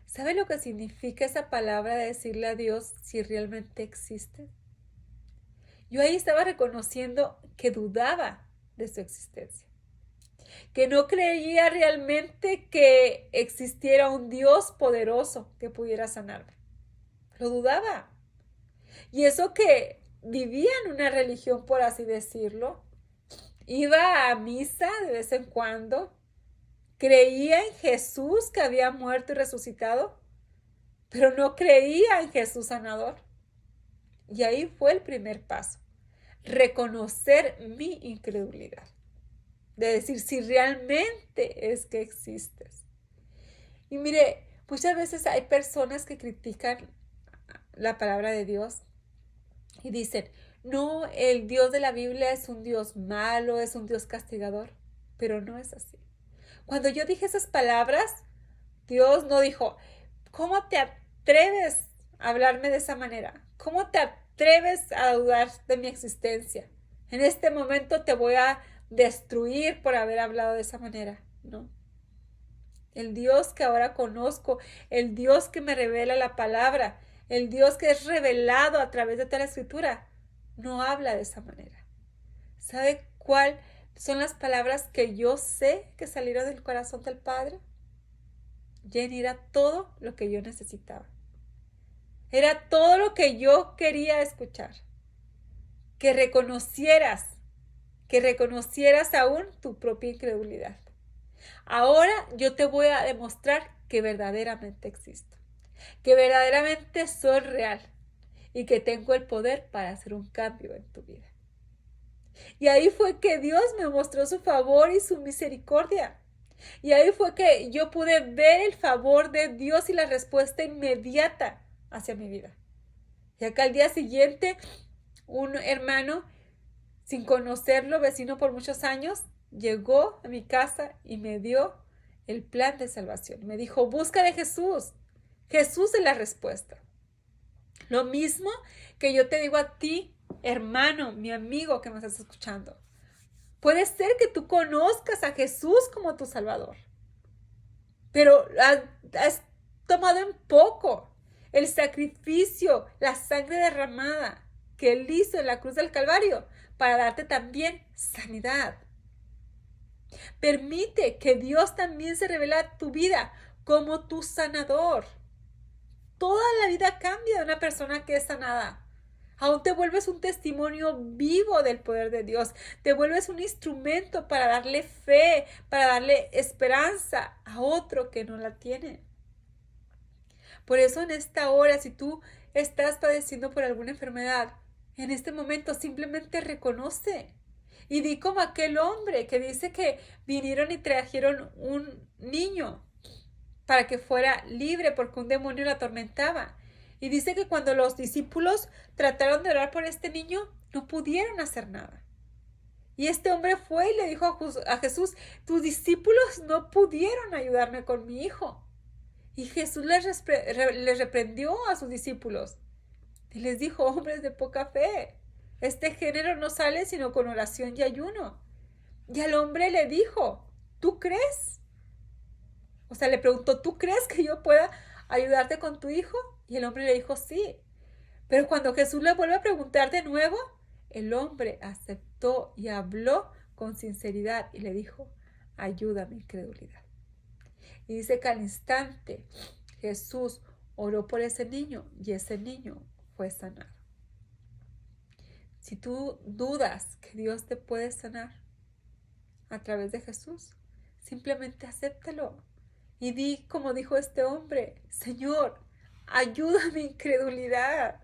¿Sabe lo que significa esa palabra de decirle a Dios si realmente existe? Yo ahí estaba reconociendo que dudaba de su existencia, que no creía realmente que existiera un Dios poderoso que pudiera sanarme. Lo dudaba. Y eso que vivía en una religión, por así decirlo, iba a misa de vez en cuando, creía en Jesús que había muerto y resucitado, pero no creía en Jesús sanador. Y ahí fue el primer paso, reconocer mi incredulidad, de decir si realmente es que existes. Y mire, muchas veces hay personas que critican la palabra de Dios y dicen: no, el Dios de la Biblia es un Dios malo, es un Dios castigador, pero no es así. Cuando yo dije esas palabras, Dios no dijo: ¿cómo te atreves a hablarme de esa manera? ¿Cómo te atreves a dudar de mi existencia? En este momento te voy a destruir por haber hablado de esa manera. No. El Dios que ahora conozco, el Dios que me revela la palabra, el Dios que es revelado a través de toda la escritura, no habla de esa manera. ¿Sabe cuáles son las palabras que yo sé que salieron del corazón del Padre? Jenny, era todo lo que yo necesitaba. Era todo lo que yo quería escuchar. Que reconocieras aún tu propia incredulidad. Ahora yo te voy a demostrar que verdaderamente existo, que verdaderamente soy real y que tengo el poder para hacer un cambio en tu vida. Y ahí fue que Dios me mostró su favor y su misericordia. Y ahí fue que yo pude ver el favor de Dios y la respuesta inmediata hacia mi vida. Y acá al día siguiente, un hermano, sin conocerlo, vecino por muchos años, llegó a mi casa y me dio el plan de salvación. Me dijo: busca de Jesús. Jesús es la respuesta. Lo mismo que yo te digo a ti, hermano, mi amigo que me estás escuchando. Puede ser que tú conozcas a Jesús como tu Salvador, pero has tomado en poco el sacrificio, la sangre derramada que Él hizo en la cruz del Calvario para darte también sanidad. Permite que Dios también se revele a tu vida como tu sanador. Toda la vida cambia de una persona que es sanada. Aún te vuelves un testimonio vivo del poder de Dios. Te vuelves un instrumento para darle fe, para darle esperanza a otro que no la tiene. Por eso en esta hora, si tú estás padeciendo por alguna enfermedad, en este momento simplemente reconoce y di como aquel hombre que dice que vinieron y trajeron un niño para que fuera libre porque un demonio lo atormentaba. Y dice que cuando los discípulos trataron de orar por este niño, no pudieron hacer nada. Y este hombre fue y le dijo a Jesús, tus discípulos no pudieron ayudarme con mi hijo. Y Jesús les reprendió a sus discípulos y les dijo, hombres de poca fe, este género no sale sino con oración y ayuno. Y al hombre le dijo, ¿tú crees? O sea, le preguntó, ¿tú crees que yo pueda ayudarte con tu hijo? Y el hombre le dijo, sí. Pero cuando Jesús le vuelve a preguntar de nuevo, el hombre aceptó y habló con sinceridad y le dijo, ayuda a mi incredulidad. Y dice que al instante Jesús oró por ese niño y ese niño fue sanado. Si tú dudas que Dios te puede sanar a través de Jesús, simplemente acéptalo y di como dijo este hombre, Señor, ayuda a mi incredulidad.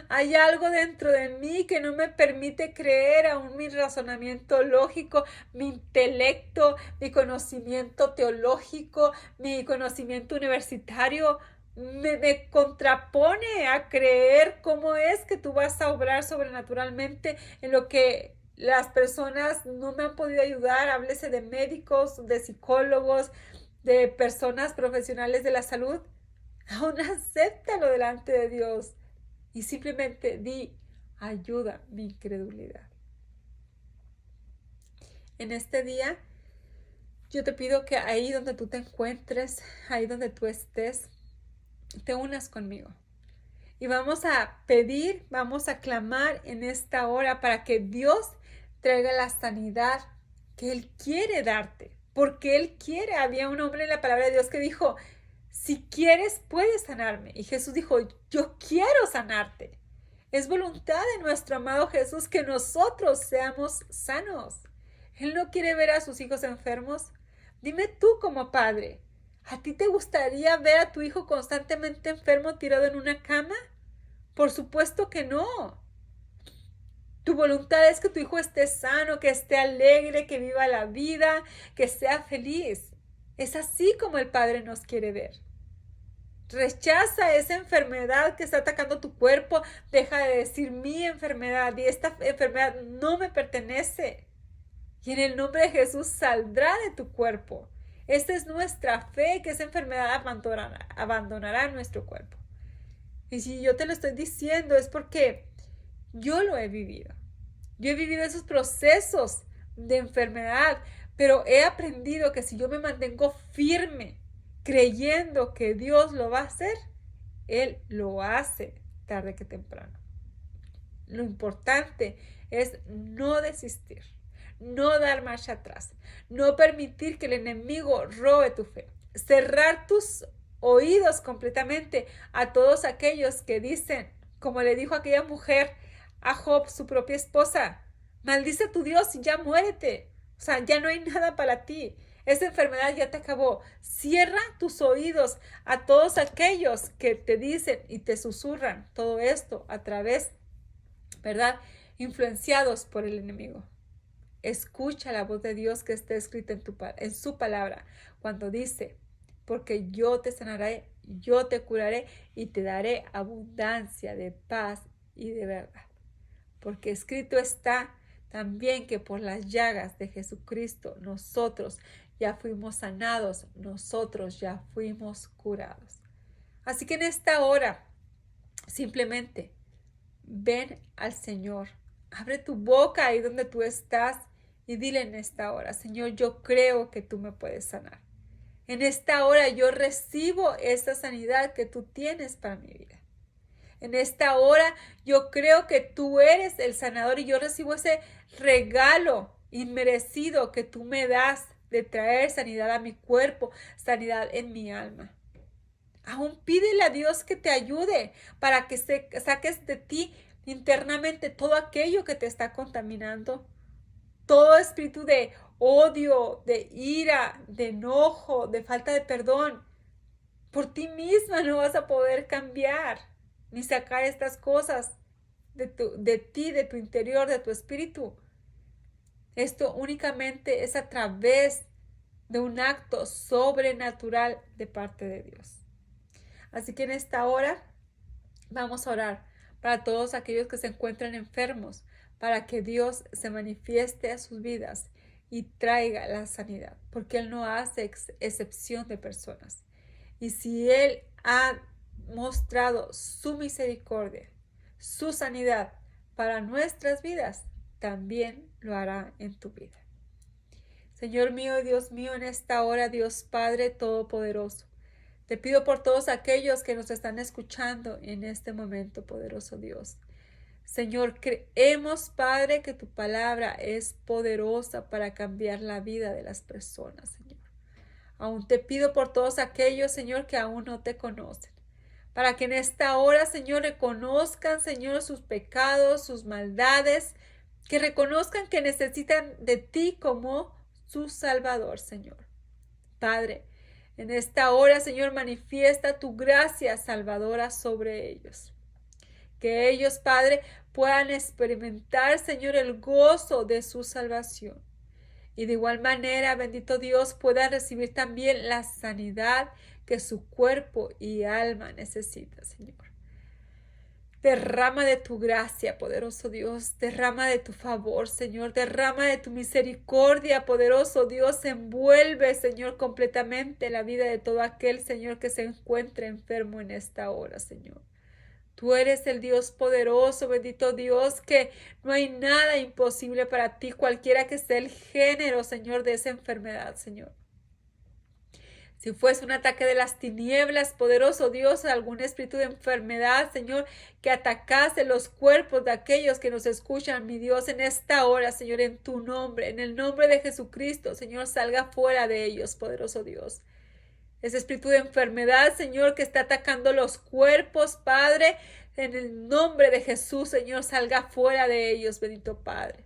Hay algo dentro de mí que no me permite creer, aún mi razonamiento lógico, mi intelecto, mi conocimiento teológico, mi conocimiento universitario me contrapone a creer cómo es que tú vas a obrar sobrenaturalmente en lo que las personas no me han podido ayudar. Háblese de médicos, de psicólogos, de personas profesionales de la salud. Aún acéptalo delante de Dios. Y simplemente di, ayuda mi incredulidad. En este día, yo te pido que ahí donde tú te encuentres, ahí donde tú estés, te unas conmigo. Y vamos a pedir, vamos a clamar en esta hora para que Dios traiga la sanidad que Él quiere darte. Porque Él quiere. Había un hombre en la palabra de Dios que dijo, si quieres, puedes sanarme. Y Jesús dijo, yo quiero sanarte. Es voluntad de nuestro amado Jesús que nosotros seamos sanos. Él no quiere ver a sus hijos enfermos. Dime tú como padre, ¿a ti te gustaría ver a tu hijo constantemente enfermo tirado en una cama? Por supuesto que no. Tu voluntad es que tu hijo esté sano, que esté alegre, que viva la vida, que sea feliz. Es así como el Padre nos quiere ver. Rechaza esa enfermedad que está atacando tu cuerpo. Deja de decir mi enfermedad y esta enfermedad no me pertenece. Y en el nombre de Jesús saldrá de tu cuerpo. Esta es nuestra fe, que esa enfermedad abandonará nuestro cuerpo. Y si yo te lo estoy diciendo es porque yo lo he vivido. Yo he vivido esos procesos de enfermedad, pero he aprendido que si yo me mantengo firme, creyendo que Dios lo va a hacer, Él lo hace tarde que temprano. Lo importante es no desistir, no dar marcha atrás, no permitir que el enemigo robe tu fe, cerrar tus oídos completamente a todos aquellos que dicen, como le dijo aquella mujer a Job, su propia esposa, maldice a tu Dios y ya muérete, o sea, ya no hay nada para ti. Esa enfermedad ya te acabó. Cierra tus oídos a todos aquellos que te dicen y te susurran todo esto a través, ¿verdad? Influenciados por el enemigo. Escucha la voz de Dios que está escrita en su palabra cuando dice, porque yo te sanaré, yo te curaré y te daré abundancia de paz y de verdad. Porque escrito está también que por las llagas de Jesucristo nosotros ya fuimos sanados, nosotros ya fuimos curados. Así que en esta hora, simplemente ven al Señor. Abre tu boca ahí donde tú estás y dile en esta hora, Señor, yo creo que tú me puedes sanar. En esta hora yo recibo esa sanidad que tú tienes para mi vida. En esta hora yo creo que tú eres el sanador y yo recibo ese regalo inmerecido que tú me das de traer sanidad a mi cuerpo, sanidad en mi alma. Aún pídele a Dios que te ayude para que saques de ti internamente todo aquello que te está contaminando. Todo espíritu de odio, de ira, de enojo, de falta de perdón. Por ti misma no vas a poder cambiar ni sacar estas cosas de ti, de tu interior, de tu espíritu. Esto únicamente es a través de un acto sobrenatural de parte de Dios. Así que en esta hora vamos a orar para todos aquellos que se encuentran enfermos, para que Dios se manifieste a sus vidas y traiga la sanidad, porque Él no hace excepción de personas. Y si Él ha mostrado su misericordia, su sanidad para nuestras vidas, también lo hará en tu vida. Señor mío y Dios mío, en esta hora, Dios Padre Todopoderoso, te pido por todos aquellos que nos están escuchando en este momento, poderoso Dios. Señor, creemos, Padre, que tu palabra es poderosa para cambiar la vida de las personas, Señor. Aún te pido por todos aquellos, Señor, que aún no te conocen, para que en esta hora, Señor, reconozcan, Señor, sus pecados, sus maldades, que reconozcan que necesitan de ti como su Salvador, Señor. Padre, en esta hora, Señor, manifiesta tu gracia salvadora sobre ellos. Que ellos, Padre, puedan experimentar, Señor, el gozo de su salvación. Y de igual manera, bendito Dios, puedan recibir también la sanidad que su cuerpo y alma necesita, Señor. Derrama de tu gracia, poderoso Dios, derrama de tu favor, Señor, derrama de tu misericordia, poderoso Dios, envuelve, Señor, completamente la vida de todo aquel, Señor, que se encuentre enfermo en esta hora, Señor. Tú eres el Dios poderoso, bendito Dios, que no hay nada imposible para ti, cualquiera que sea el género, Señor, de esa enfermedad, Señor. Si fuese un ataque de las tinieblas, poderoso Dios, algún espíritu de enfermedad, Señor, que atacase los cuerpos de aquellos que nos escuchan, mi Dios, en esta hora, Señor, en tu nombre, en el nombre de Jesucristo, Señor, salga fuera de ellos, poderoso Dios. Ese espíritu de enfermedad, Señor, que está atacando los cuerpos, Padre, en el nombre de Jesús, Señor, salga fuera de ellos, bendito Padre.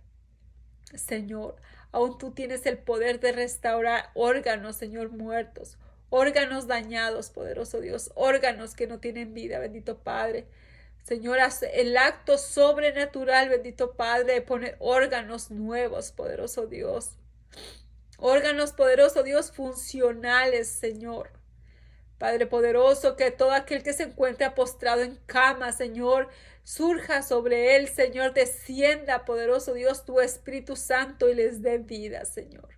Señor, aún tú tienes el poder de restaurar órganos, Señor, muertos, órganos dañados, poderoso Dios, órganos que no tienen vida, bendito Padre. Señor, haz el acto sobrenatural, bendito Padre, de poner órganos nuevos, poderoso Dios. Órganos, poderoso Dios, funcionales, Señor. Padre poderoso, que todo aquel que se encuentre postrado en cama, Señor, surja sobre él, Señor, descienda, poderoso Dios, tu Espíritu Santo y les dé vida, Señor.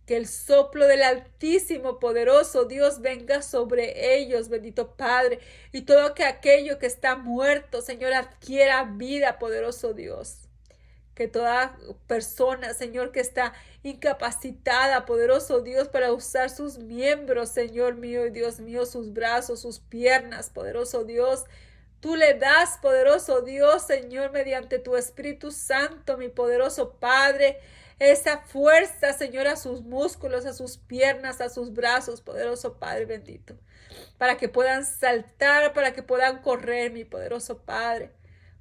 Que el soplo del Altísimo, poderoso Dios, venga sobre ellos, bendito Padre, y todo aquello que está muerto, Señor, adquiera vida, poderoso Dios. Que toda persona, Señor, que está incapacitada, poderoso Dios, para usar sus miembros, Señor mío y Dios mío, sus brazos, sus piernas, poderoso Dios, tú le das, poderoso Dios, Señor, mediante tu Espíritu Santo, mi poderoso Padre, esa fuerza, Señor, a sus músculos, a sus piernas, a sus brazos, poderoso Padre bendito, para que puedan saltar, para que puedan correr, mi poderoso Padre.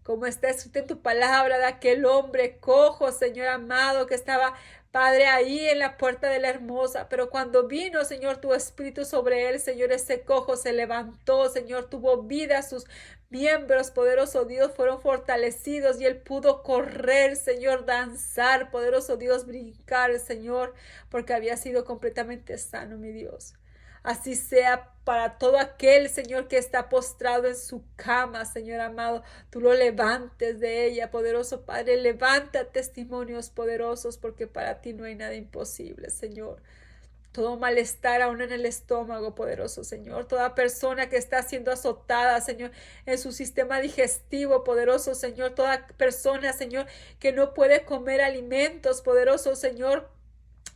Como está escrito en tu palabra de aquel hombre cojo, Señor amado, que estaba, Padre, ahí en la puerta de la hermosa. Pero cuando vino, Señor, tu Espíritu sobre él, Señor, ese cojo se levantó, Señor, tuvo vida, sus miembros, poderoso Dios, fueron fortalecidos y él pudo correr, Señor, danzar, poderoso Dios, brincar, Señor, porque había sido completamente sano, mi Dios. Así sea para todo aquel, Señor, que está postrado en su cama, Señor amado, tú lo levantes de ella, poderoso Padre, levanta testimonios poderosos, porque para ti no hay nada imposible, Señor. Todo malestar aún en el estómago, poderoso Señor. Toda persona que está siendo azotada, Señor, en su sistema digestivo, poderoso Señor. Toda persona, Señor, que no puede comer alimentos, poderoso Señor.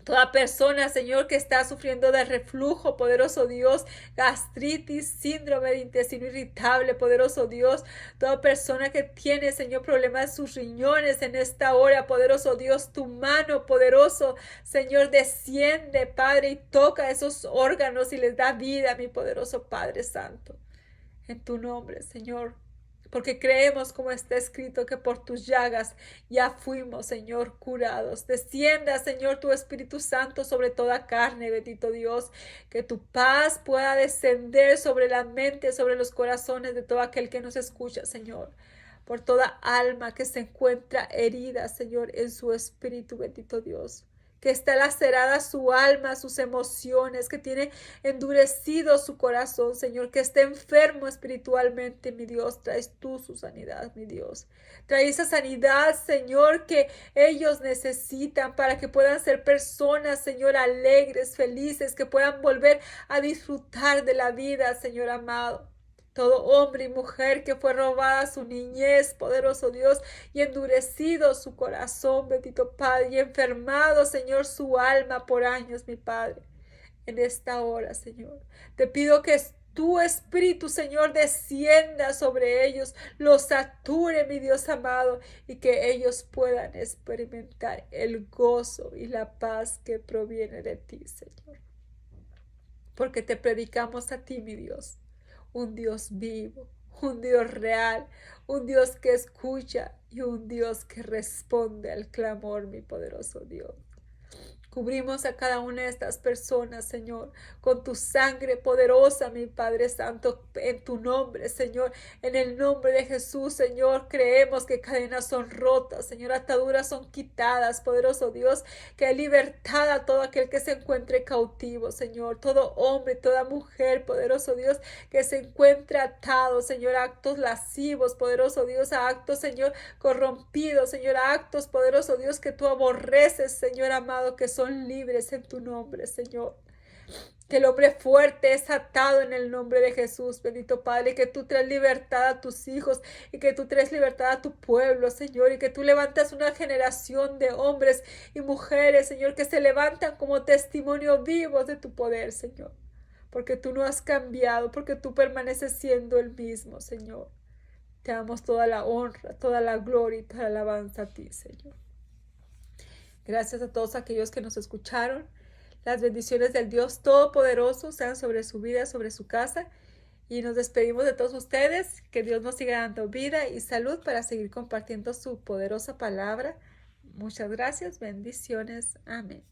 Toda persona, Señor, que está sufriendo de reflujo, poderoso Dios, gastritis, síndrome de intestino irritable, poderoso Dios. Toda persona que tiene, Señor, problemas en sus riñones en esta hora, poderoso Dios, tu mano, poderoso Señor, desciende, Padre, y toca esos órganos y les da vida, mi poderoso Padre Santo. En tu nombre, Señor, porque creemos, como está escrito, que por tus llagas ya fuimos, Señor, curados. Descienda, Señor, tu Espíritu Santo sobre toda carne, bendito Dios, que tu paz pueda descender sobre la mente, sobre los corazones de todo aquel que nos escucha, Señor. Por toda alma que se encuentra herida, Señor, en su espíritu, bendito Dios. Que está lacerada su alma, sus emociones, que tiene endurecido su corazón, Señor, que está enfermo espiritualmente, mi Dios. Traes tú su sanidad, mi Dios. Trae esa sanidad, Señor, que ellos necesitan para que puedan ser personas, Señor, alegres, felices, que puedan volver a disfrutar de la vida, Señor amado. Todo hombre y mujer que fue robada su niñez, poderoso Dios, y endurecido su corazón, bendito Padre, y enfermado, Señor, su alma por años, mi Padre. En esta hora, Señor, te pido que tu Espíritu, Señor, descienda sobre ellos, los sature, mi Dios amado, y que ellos puedan experimentar el gozo y la paz que proviene de ti, Señor. Porque te predicamos a ti, mi Dios, un Dios vivo, un Dios real, un Dios que escucha y un Dios que responde al clamor, mi poderoso Dios. Cubrimos a cada una de estas personas, Señor, con tu sangre poderosa, mi Padre Santo, en tu nombre, Señor. En el nombre de Jesús, Señor, creemos que cadenas son rotas, Señor, ataduras son quitadas, poderoso Dios, que hay libertad a todo aquel que se encuentre cautivo, Señor. Todo hombre, toda mujer, poderoso Dios, que se encuentre atado, Señor, a actos lascivos, poderoso Dios, a actos, Señor, corrompidos, Señor, a actos, poderoso Dios, que tú aborreces, Señor amado, que son libres en tu nombre, Señor. Que el hombre fuerte es atado en el nombre de Jesús, bendito Padre, que tú traes libertad a tus hijos y que tú traes libertad a tu pueblo, Señor, y que tú levantas una generación de hombres y mujeres, Señor, que se levantan como testimonio vivo de tu poder, Señor, porque tú no has cambiado, porque tú permaneces siendo el mismo, Señor. Te damos toda la honra, toda la gloria y toda la alabanza a ti, Señor. Gracias a todos aquellos que nos escucharon. Las bendiciones del Dios Todopoderoso sean sobre su vida, sobre su casa. Y nos despedimos de todos ustedes. Que Dios nos siga dando vida y salud para seguir compartiendo su poderosa palabra. Muchas gracias. Bendiciones. Amén.